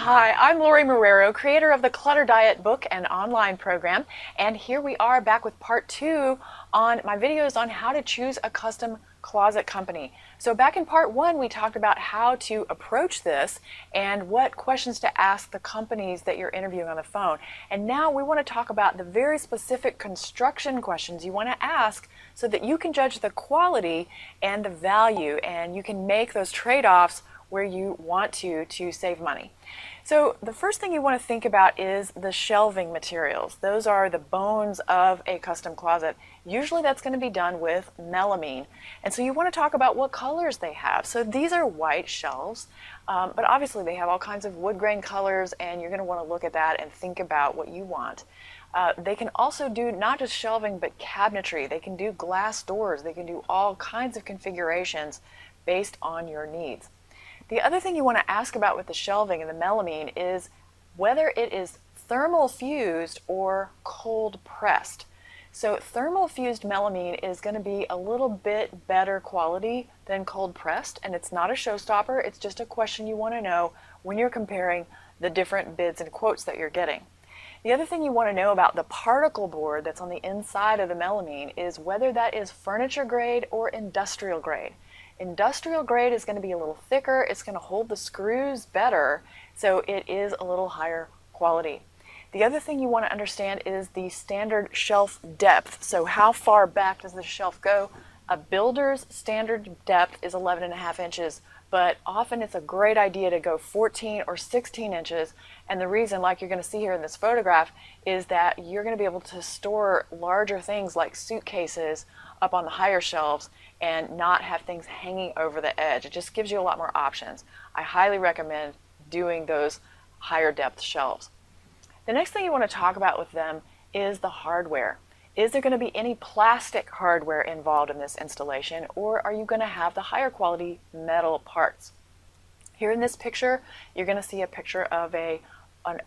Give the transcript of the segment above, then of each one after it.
Hi, I'm Lorie Marrero, creator of the Clutter Diet book and online program, and here we are back with part 2 on my videos on how to choose a custom closet company. So back in part 1 we talked about how to approach this and what questions to ask the companies that you're interviewing on the phone. And now we want to talk about the very specific construction questions you want to ask so that you can judge the quality and the value, and you can make those trade-offs where you want to save money. So the first thing you want to think about is the shelving materials. Those are the bones of a custom closet. Usually that's going to be done with melamine. And so you want to talk about what colors they have. So these are white shelves, but obviously they have all kinds of wood grain colors, and you're going to want to look at that and think about what you want. They can also do not just shelving but cabinetry. They can do glass doors. They can do all kinds of configurations based on your needs. The other thing you want to ask about with the shelving and the melamine is whether it is thermal fused or cold pressed. So thermal fused melamine is going to be a little bit better quality than cold pressed, and it's not a showstopper. It's just a question you want to know when you're comparing the different bids and quotes that you're getting. The other thing you want to know about the particle board that's on the inside of the melamine is whether that is furniture grade or industrial grade. Industrial grade is going to be a little thicker, it's going to hold the screws better, so it is a little higher quality. The other thing you want to understand is the standard shelf depth. So how far back does the shelf go? A builder's standard depth is 11.5 inches, but often it's a great idea to go 14 or 16 inches. And the reason, like you're going to see here in this photograph, is that you're going to be able to store larger things like suitcases up on the higher shelves and not have things hanging over the edge. It just gives you a lot more options. I highly recommend doing those higher depth shelves. The next thing you want to talk about with them is the hardware. Is there going to be any plastic hardware involved in this installation, or are you going to have the higher quality metal parts? Here in this picture, you're going to see a picture of an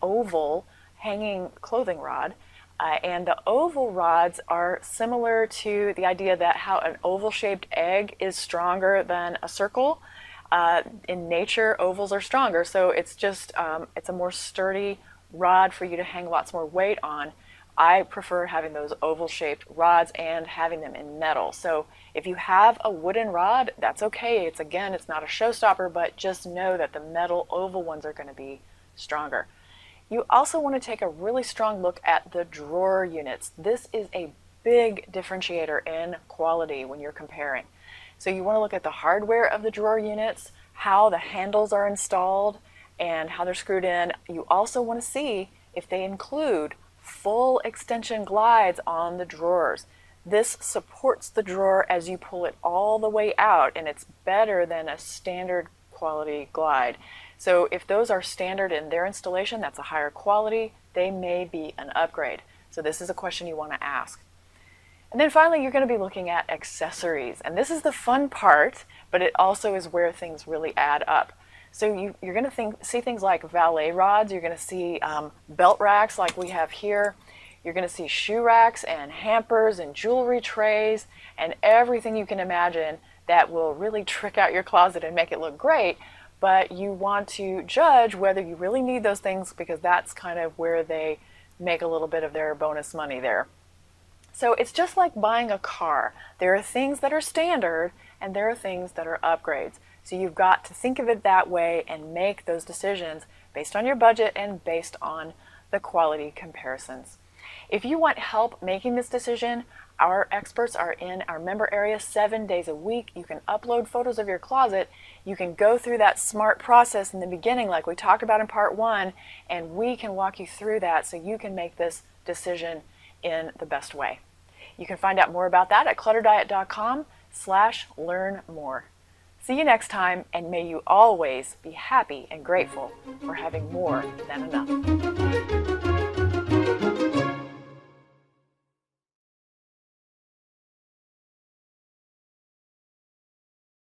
oval hanging clothing rod. And the oval rods are similar to the idea that how an oval-shaped egg is stronger than a circle. In nature, ovals are stronger, so it's just it's a more sturdy rod for you to hang lots more weight on. I prefer having those oval-shaped rods and having them in metal. So if you have a wooden rod, that's okay. It's not a showstopper, but just know that the metal oval ones are going to be stronger. You also want to take a really strong look at the drawer units. This is a big differentiator in quality when you're comparing. So you want to look at the hardware of the drawer units, how the handles are installed, and how they're screwed in. You also want to see if they include full extension glides on the drawers. This supports the drawer as you pull it all the way out, and it's better than a standard quality glide. So if those are standard in their installation, that's a higher quality, they may be an upgrade. So this is a question you want to ask. And then finally, you're going to be looking at accessories. And this is the fun part, but it also is where things really add up. So you're going to see things like valet rods, you're going to see belt racks like we have here, you're going to see shoe racks and hampers and jewelry trays and everything you can imagine that will really trick out your closet and make it look great. But you want to judge whether you really need those things, because that's kind of where they make a little bit of their bonus money there. So it's just like buying a car. There are things that are standard and there are things that are upgrades. So you've got to think of it that way and make those decisions based on your budget and based on the quality comparisons. If you want help making this decision, our experts are in our member area 7 days a week. You can upload photos of your closet. You can go through that SMART process in the beginning like we talked about in part 1, and we can walk you through that so you can make this decision in the best way. You can find out more about that at clutterdiet.com/learn-more. See you next time, and may you always be happy and grateful for having more than enough.